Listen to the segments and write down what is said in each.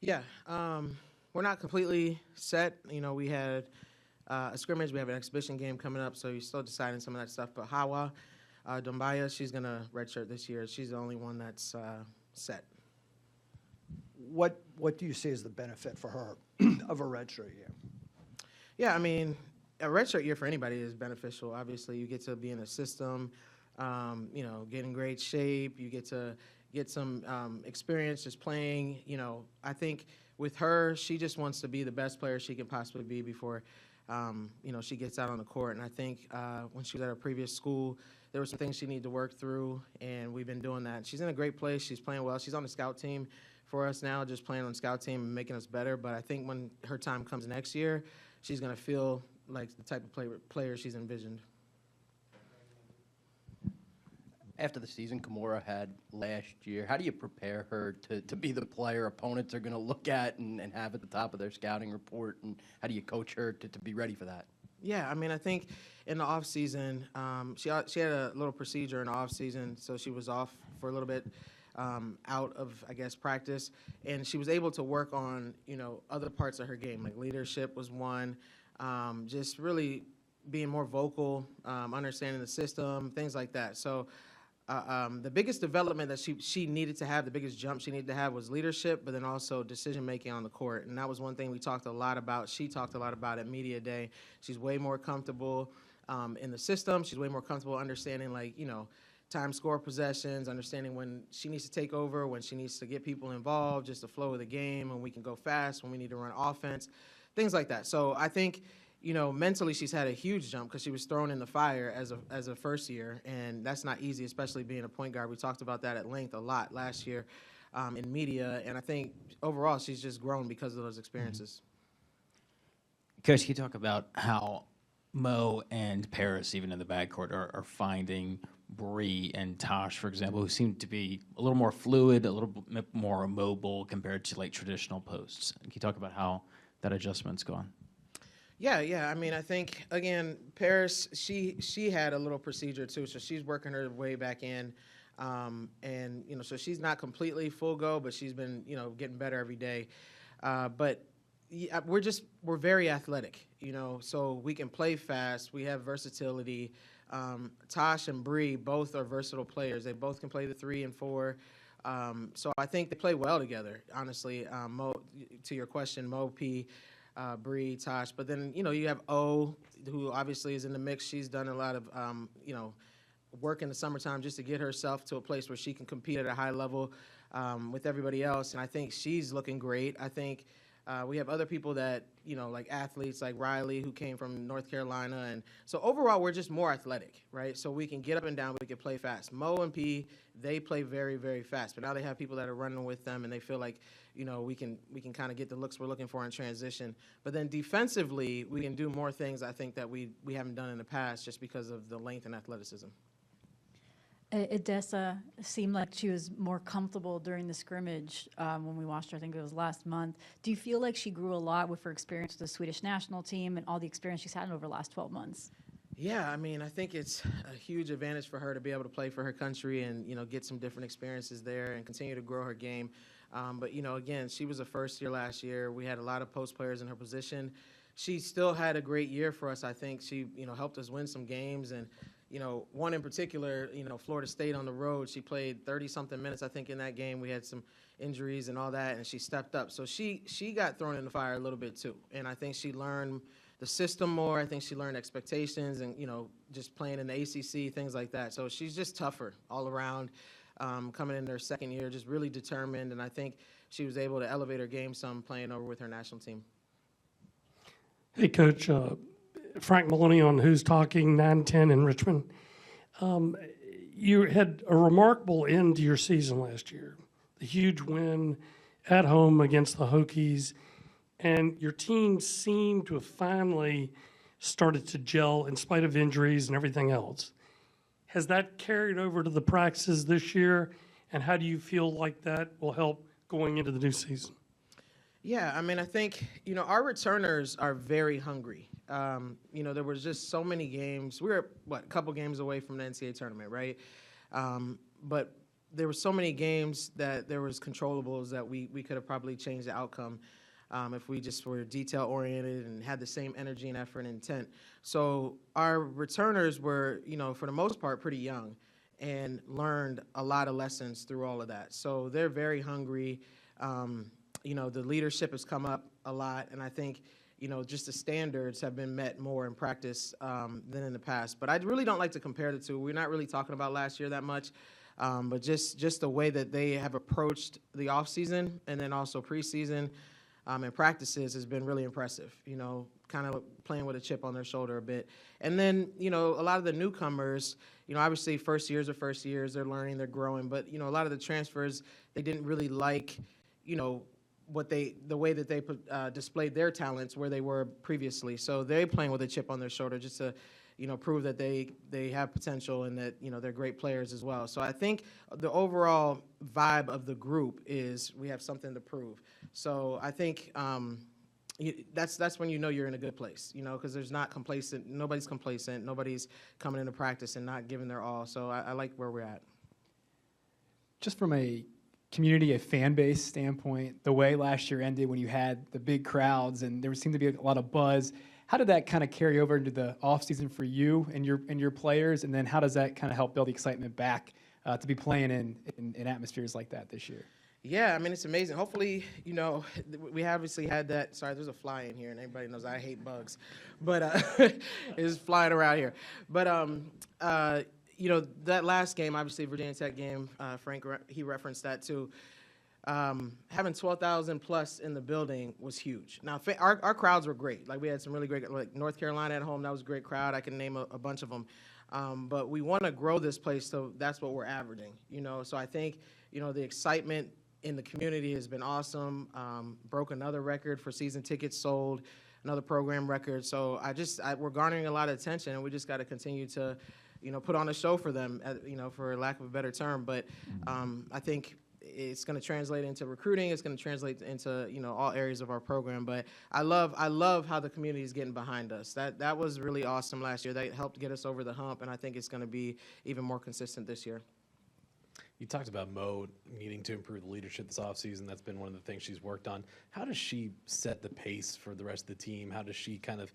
Yeah, we're not completely set. We had a scrimmage. We have an exhibition game coming up, so you're still deciding some of that stuff. But Hawa Duma, she's going to redshirt this year. She's the only one that's set. What do you see as the benefit for her of a redshirt year? Yeah, I mean, a redshirt year for anybody is beneficial. Obviously, you get to be in a system, get in great shape. You get to get some experience just playing. I think with her, she just wants to be the best player she can possibly be before, she gets out on the court. And I think when she was at her previous school, there were some things she needed to work through, and we've been doing that. She's in a great place. She's playing well. She's on the scout team for us now, just playing on the scout team and making us better. But I think when her time comes next year, she's going to feel like the type of player she's envisioned. After the season Kimura had last year, how do you prepare her to be the player opponents are going to look at and have at the top of their scouting report? And how do you coach her to be ready for that? Yeah, I mean, I think in the off season, she had a little procedure in the off season, so she was off for a little bit, out of, I guess, practice, and she was able to work on other parts of her game, like leadership was one, just really being more vocal, understanding the system, things like that. So. The biggest development that she needed to have, the biggest jump she needed to have was leadership, but then also decision-making on the court. And that was one thing we talked a lot about. She talked a lot about at Media Day. She's way more comfortable in the system. She's way more comfortable understanding, time, score, possessions, understanding when she needs to take over, when she needs to get people involved, just the flow of the game, when we can go fast, when we need to run offense, things like that. So I think mentally she's had a huge jump because she was thrown in the fire as a first year, and that's not easy, especially being a point guard. We talked about that at length a lot last year in media, and I think overall she's just grown because of those experiences. Coach, can you talk about how Mo and Paris, even in the backcourt, are finding Bree and Tosh, for example, who seem to be a little more fluid, a little bit more mobile compared to traditional posts? Can you talk about how that adjustment's gone? Yeah. I mean, I think again, Paris, she had a little procedure too, so she's working her way back in, and so she's not completely full go, but she's been getting better every day. But yeah, we're very athletic, so we can play fast. We have versatility. Tosh and Bree both are versatile players. They both can play the 3 and 4. So I think they play well together. Honestly, Mo, to your question, Mo P. Bree, Tosh, but then you have O, who obviously is in the mix. She's done a lot of work in the summertime just to get herself to a place where she can compete at a high level with everybody else, and I think she's looking great. I think we have other people that like athletes like Riley, who came from North Carolina, and so overall we're just more athletic, right? So we can get up and down, we can play fast. Mo and P, they play very, very fast, but now they have people that are running with them, and they feel like we can kind of get the looks we're looking for in transition. But then defensively, we can do more things I think that we haven't done in the past just because of the length and athleticism. Edessa seemed like she was more comfortable during the scrimmage when we watched her. I think it was last month. Do you feel like she grew a lot with her experience with the Swedish national team and all the experience she's had over the last 12 months? Yeah, I mean, I think it's a huge advantage for her to be able to play for her country and, get some different experiences there and continue to grow her game. But, again, she was a first year last year. We had a lot of post players in her position. She still had a great year for us. I think she, helped us win some games. And, one in particular, Florida State on the road, she played 30-something minutes, I think, in that game. We had some injuries and all that, and she stepped up. So she got thrown in the fire a little bit, too. And I think she learned the system more. I think she learned expectations and, just playing in the ACC, things like that. So she's just tougher all around. Coming in her second year, just really determined, and I think she was able to elevate her game some playing over with her national team. Hey, Coach, Frank Maloney on Who's Talking, 9-10 in Richmond. You had a remarkable end to your season last year, the huge win at home against the Hokies, and your team seemed to have finally started to gel in spite of injuries and everything else. Has that carried over to the practices this year, and how do you feel like that will help going into the new season? Yeah, I mean, I think, our returners are very hungry. There was just so many games. We were, a couple games away from the NCAA tournament, right? But there were so many games that there was controllables that we could have probably changed the outcome if we just were detail-oriented and had the same energy and effort and intent. So our returners were, for the most part, pretty young and learned a lot of lessons through all of that. So they're very hungry. The leadership has come up a lot, and I think, just the standards have been met more in practice than in the past. But I really don't like to compare the two. We're not really talking about last year that much, but just the way that they have approached the offseason and then also preseason and practices has been really impressive, kind of playing with a chip on their shoulder a bit. And then, a lot of the newcomers, obviously first years, they're learning, they're growing, but, a lot of the transfers, they didn't really like, the way that they displayed their talents where they were previously. So they're playing with a chip on their shoulder just to, prove that they have potential and that, they're great players as well. So I think the overall vibe of the group is we have something to prove. So I think that's when you're in a good place, because there's not nobody's complacent, nobody's coming into practice and not giving their all. So I like where we're at. Just from a community, a fan base standpoint, the way last year ended when you had the big crowds and there seemed to be a lot of buzz, how did that kind of carry over into the offseason for you and your players? And then how does that kind of help build the excitement back to be playing in atmospheres like that this year? Yeah, I mean, it's amazing. Hopefully, we obviously had that. Sorry, there's a fly in here, and everybody knows I hate bugs. But it's flying around here. But, that last game, obviously, Virginia Tech game, Frank, he referenced that too. Having 12,000 plus in the building was huge. Now, our crowds were great. Like, we had some really great, like North Carolina at home, that was a great crowd. I can name a bunch of them. But we want to grow this place, so that's what we're averaging, So I think, the excitement in the community has been awesome. Broke another record for season tickets sold, another program record. So we're garnering a lot of attention, and we just got to continue to, put on a show for them, for lack of a better term. But I think it's going to translate into recruiting. It's going to translate into, all areas of our program. But I love how the community is getting behind us. That was really awesome last year. That helped get us over the hump, and I think it's going to be even more consistent this year. You talked about Mo needing to improve the leadership this offseason. That's been one of the things she's worked on. How does she set the pace for the rest of the team? How does she kind of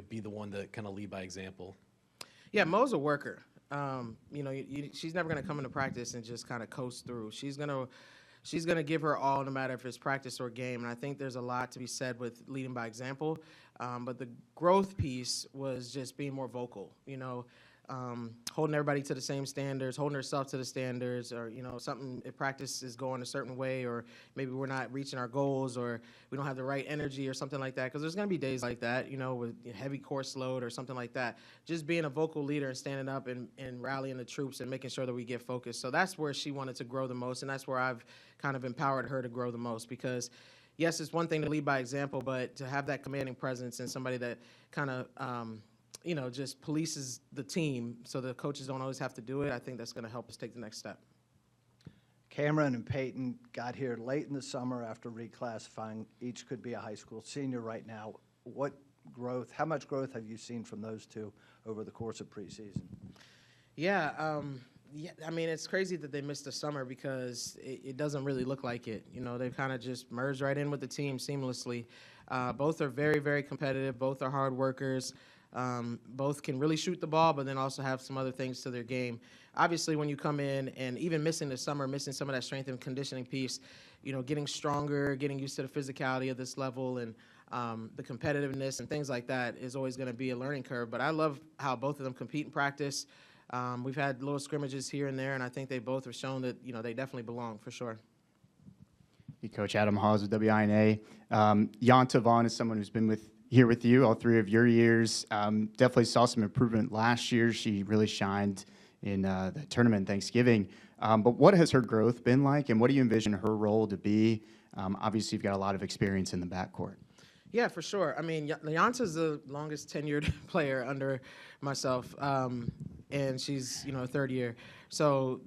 be the one to kind of lead by example? Yeah, Mo's a worker. She's never going to come into practice and just kind of coast through. She's gonna give her all, no matter if it's practice or game. And I think there's a lot to be said with leading by example. But the growth piece was just being more vocal. Holding everybody to the same standards, holding herself to the standards, or, something, if practice is going a certain way, or maybe we're not reaching our goals, or we don't have the right energy or something like that, because there's going to be days like that, with heavy course load or something like that. Just being a vocal leader and standing up and rallying the troops and making sure that we get focused. So that's where she wanted to grow the most, and that's where I've kind of empowered her to grow the most, because yes, it's one thing to lead by example, but to have that commanding presence and somebody that kind of just polices the team so the coaches don't always have to do it, I think that's going to help us take the next step. Cameron and Peyton got here late in the summer after reclassifying. Each could be a high school senior right now. How much growth have you seen from those two over the course of preseason? Yeah, I mean, it's crazy that they missed the summer because it doesn't really look like it. They've kind of just merged right in with the team seamlessly. Both are very, very competitive. Both are hard workers. Both can really shoot the ball, but then also have some other things to their game. Obviously, when you come in and even missing the summer, missing some of that strength and conditioning piece, getting stronger, getting used to the physicality of this level and the competitiveness and things like that is always going to be a learning curve. But I love how both of them compete in practice. We've had little scrimmages here and there, and I think they both have shown that, they definitely belong for sure. Hey, Coach Adam Hawes with WINA. Yonna Vaughn is someone who's been here with you all 3 of your years. Definitely saw some improvement last year. She really shined in the tournament Thanksgiving. But what has her growth been like, and what do you envision her role to be? Obviously, you've got a lot of experience in the backcourt. Yeah, for sure. I mean, Leonta's the longest tenured player under myself, and she's, third year. So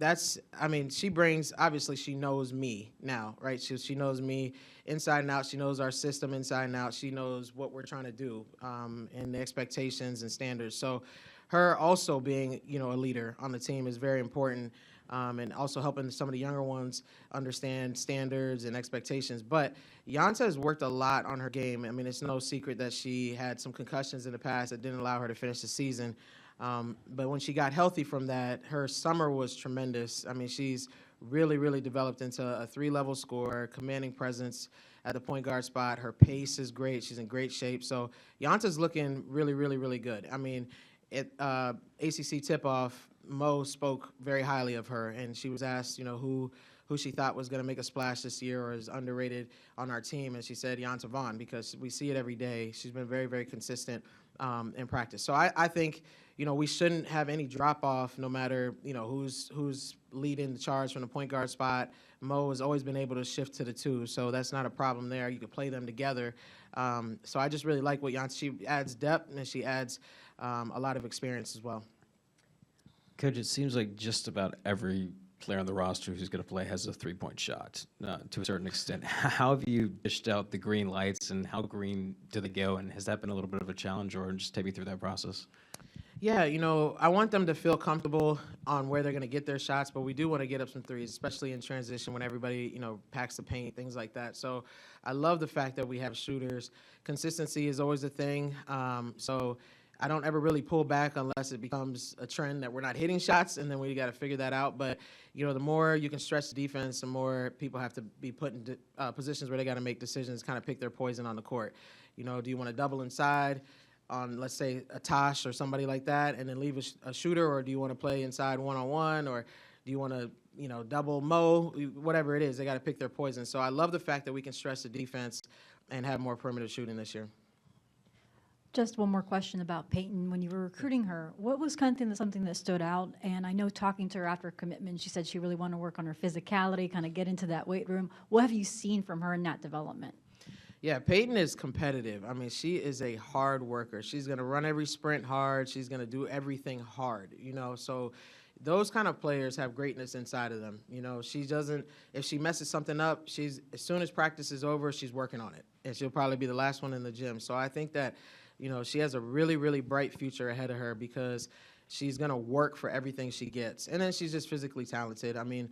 she brings, obviously she knows me now, right? She knows me inside and out. She knows our system inside and out. She knows what we're trying to do and the expectations and standards. So her also being, a leader on the team is very important. and also helping some of the younger ones understand standards and expectations. But Yonta has worked a lot on her game. I mean, it's no secret that she had some concussions in the past that didn't allow her to finish the season. But when she got healthy from that, her summer was tremendous. I mean, she's really, really developed into a 3-level scorer, commanding presence at the point guard spot. Her pace is great. She's in great shape. So Yonta's looking really, really, really good. I mean, at ACC tip-off, Mo spoke very highly of her, and she was asked, who she thought was going to make a splash this year or is underrated on our team, and she said Yonta Vaughn, because we see it every day. She's been very, very consistent in practice. So I think, we shouldn't have any drop-off no matter, who's leading the charge from the point guard spot. Mo has always been able to shift to the 2, so that's not a problem there. You can play them together. So I just really like what Yonta, she adds depth, and she adds a lot of experience as well. Coach, it seems like just about every player on the roster who's going to play has a three-point shot to a certain extent. How have you dished out the green lights, and how green do they go? And has that been a little bit of a challenge, or just take me through that process? Yeah, I want them to feel comfortable on where they're going to get their shots, but we do want to get up some threes, especially in transition when everybody, packs the paint, things like that. So I love the fact that we have shooters. Consistency is always a thing. So I don't ever really pull back unless it becomes a trend that we're not hitting shots, and then we got to figure that out. But, the more you can stretch the defense, the more people have to be put in positions where they got to make decisions, kind of pick their poison on the court. Do you want to double inside on, let's say, a Tosh or somebody like that and then leave a shooter, or do you want to play inside one-on-one, or do you want to, double Mo? Whatever it is, they got to pick their poison. So I love the fact that we can stretch the defense and have more perimeter shooting this year. Just one more question about Peyton. When you were recruiting her, what was something that stood out? And I know talking to her after commitment, she said she really wanted to work on her physicality, kind of get into that weight room. What have you seen from her in that development? Yeah, Peyton is competitive. I mean, she is a hard worker. She's going to run every sprint hard. She's going to do everything hard, So those kind of players have greatness inside of them. She doesn't, if she messes something up, as soon as practice is over, she's working on it. And she'll probably be the last one in the gym. So I think that, she has a really, really bright future ahead of her because she's going to work for everything she gets. And then she's just physically talented. I mean,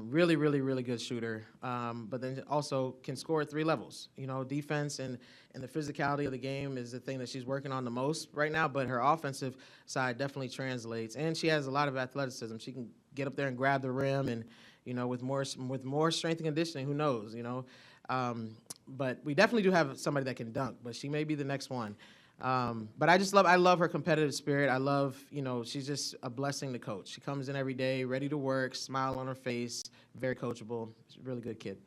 really, really, really good shooter, but then also can score at 3 levels. Defense and the physicality of the game is the thing that she's working on the most right now, but her offensive side definitely translates. And she has a lot of athleticism. She can get up there and grab the rim, and, with more strength and conditioning, who knows, But we definitely do have somebody that can dunk, but she may be the next one. But I love her competitive spirit. I love, she's just a blessing to coach. She comes in every day, ready to work, smile on her face, very coachable. She's a really good kid.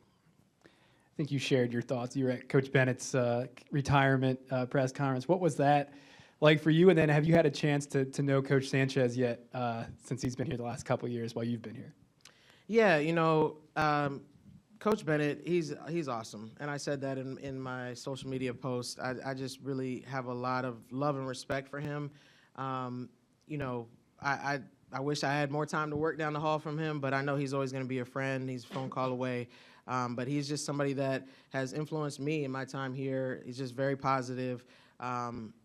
I think you shared your thoughts. You were at Coach Bennett's retirement press conference. What was that like for you? And then have you had a chance to know Coach Sanchez yet since he's been here the last couple of years while you've been here? Yeah, Coach Bennett, he's awesome. And I said that in my social media post. I just really have a lot of love and respect for him. I wish I had more time to work down the hall from him, but I know he's always going to be a friend. He's a phone call away. But he's just somebody that has influenced me in my time here. He's just very positive,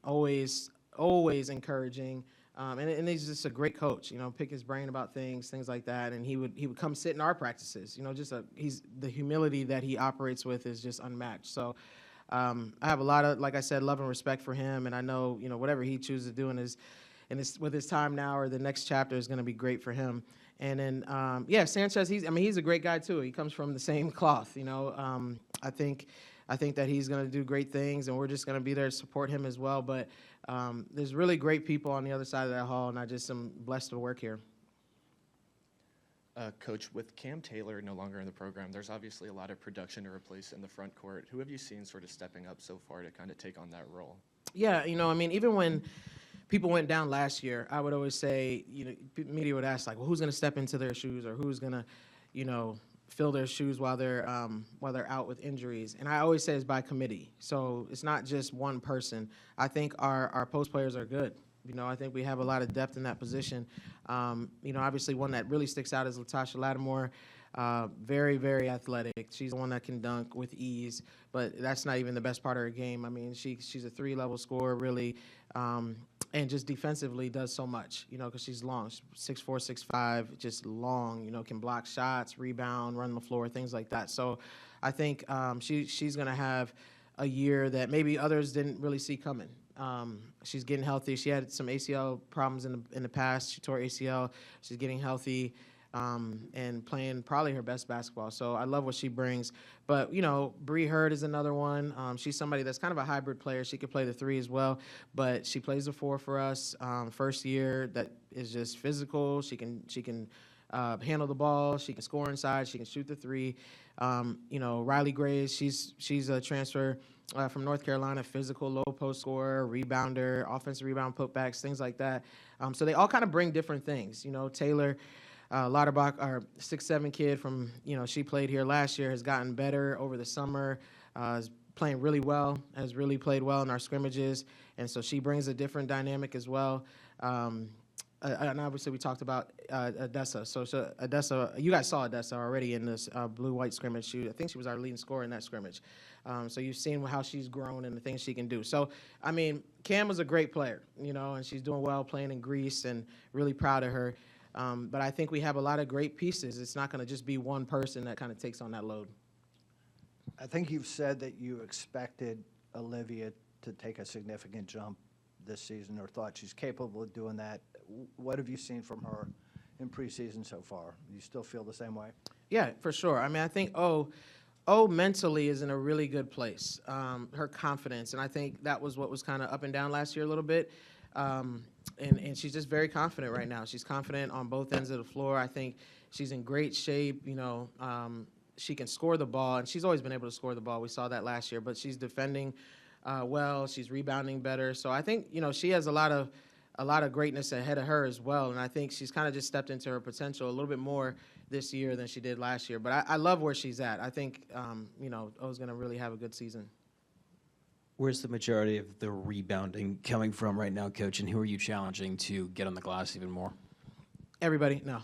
always encouraging. And he's just a great coach, pick his brain about things like that. And he would come sit in our practices, the humility that he operates with is just unmatched. So I have a lot of, like I said, love and respect for him. And I know, whatever he chooses to do with his time now or the next chapter is going to be great for him. And then, Sanchez, he's a great guy too. He comes from the same cloth, I think that he's going to do great things, and we're just going to be there to support him as well. But there's really great people on the other side of that hall, and I just am blessed to work here. Coach, with Cam Taylor no longer in the program, there's obviously a lot of production to replace in the front court. Who have you seen sort of stepping up so far to kind of take on that role? Yeah, even when people went down last year, I would always say, media would ask, like, well, who's going to step into their shoes, or who's going to, fill their shoes while they're out with injuries. And I always say it's by committee. So it's not just one person. I think our post players are good. I think we have a lot of depth in that position. Obviously one that really sticks out is Latasha Lattimore. Very, very athletic. She's the one that can dunk with ease, but that's not even the best part of her game. I mean, she's a 3-level scorer, really, and just defensively does so much, because she's long. She's 6'4", 6'5", just long, can block shots, rebound, run the floor, things like that. So I think she's going to have a year that maybe others didn't really see coming. She's getting healthy. She had some ACL problems in the past. She tore ACL. She's getting healthy. And playing probably her best basketball. So I love what she brings. But, Bree Hurd is another one. She's somebody that's kind of a hybrid player. She could play the 3 as well, but she plays the 4 for us. First year that is just physical. She can handle the ball. She can score inside. She can shoot the 3. Riley Graves, she's a transfer from North Carolina, physical, low post scorer, rebounder, offensive rebound putbacks, things like that. So they all kind of bring different things. Taylor Lauterbach, our 6'7" kid from, she played here last year, has gotten better over the summer, is playing really well, has really played well in our scrimmages, and so she brings a different dynamic as well. And obviously we talked about Odessa. So Odessa, you guys saw Odessa already in this blue-white scrimmage. I think she was our leading scorer in that scrimmage. So you've seen how she's grown and the things she can do. So, I mean, Cam was a great player, and she's doing well playing in Greece, and really proud of her. But I think we have a lot of great pieces. It's not going to just be one person that kind of takes on that load. I think you've said that you expected Olivia to take a significant jump this season, or thought she's capable of doing that. What have you seen from her in preseason so far? Do you still feel the same way? Yeah, for sure. I mean, I think mentally is in a really good place. Her confidence, and I think that was what was kind of up and down last year a little bit. And she's just very confident right now. She's confident on both ends of the floor. I think she's in great shape. She can score the ball, and she's always been able to score the ball. We saw that last year, but she's defending well. She's rebounding better. So I think she has a lot of greatness ahead of her as well. And I think she's kind of just stepped into her potential a little bit more this year than she did last year. But I love where she's at. I think O's going to really have a good season. Where's the majority of the rebounding coming from right now, Coach, and who are you challenging to get on the glass even more? Everybody, no.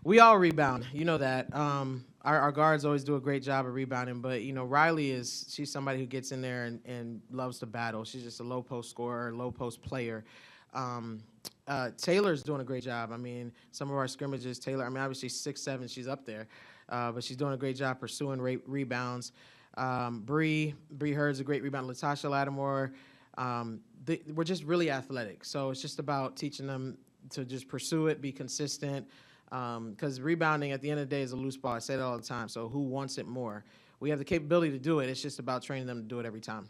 We all rebound. You know that. Our guards always do a great job of rebounding, but, Riley she's somebody who gets in there and loves to battle. She's just a low post scorer, low post player. Taylor's doing a great job. I mean, some of our scrimmages, Taylor, obviously 6'7", she's up there, but she's doing a great job pursuing rebounds. Bree Hurd's a great rebounder. Latasha Lattimore, we're just really athletic. So it's just about teaching them to just pursue it, be consistent, because rebounding at the end of the day is a loose ball. I say that all the time. So who wants it more? We have the capability to do it. It's just about training them to do it every time.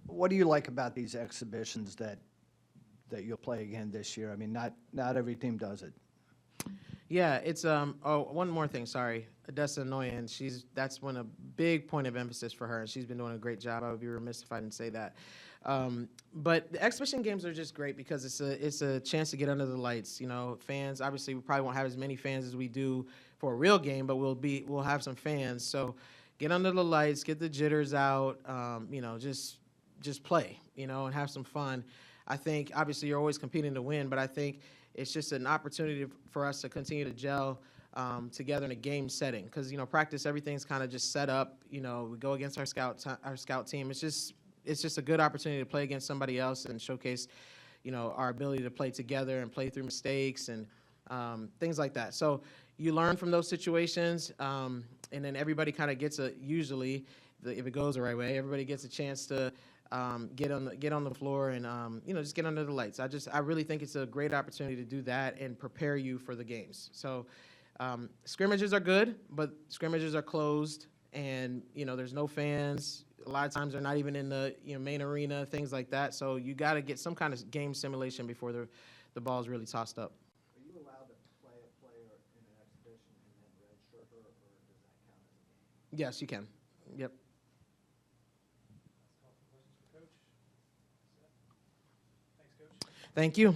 What do you like about these exhibitions that you'll play again this year? I mean, not every team does it. Yeah, it's one more thing, sorry. Odessa Noyan, that's been a big point of emphasis for her, and she's been doing a great job. I would be remiss if I didn't say that. But the exhibition games are just great because it's a chance to get under the lights. Fans, obviously we probably won't have as many fans as we do for a real game, but we'll have some fans. So get under the lights, get the jitters out, just play, and have some fun. I think obviously you're always competing to win, but I think it's just an opportunity for us to continue to gel together in a game setting. Because practice, everything's kind of just set up. We go against our scout team. It's just a good opportunity to play against somebody else and showcase, our ability to play together and play through mistakes and things like that. So you learn from those situations, and then everybody kind of gets usually, if it goes the right way, everybody gets a chance to get on the floor and just get under the lights. I really think it's a great opportunity to do that and prepare you for the games. So scrimmages are good, but scrimmages are closed, and there's no fans. A lot of times they're not even in the main arena, things like that. So you got to get some kind of game simulation before the ball is really tossed up. Are you allowed to play a player in an exhibition and then redshirt her, or does that count as a game? Yes, you can. Yep. Thank you.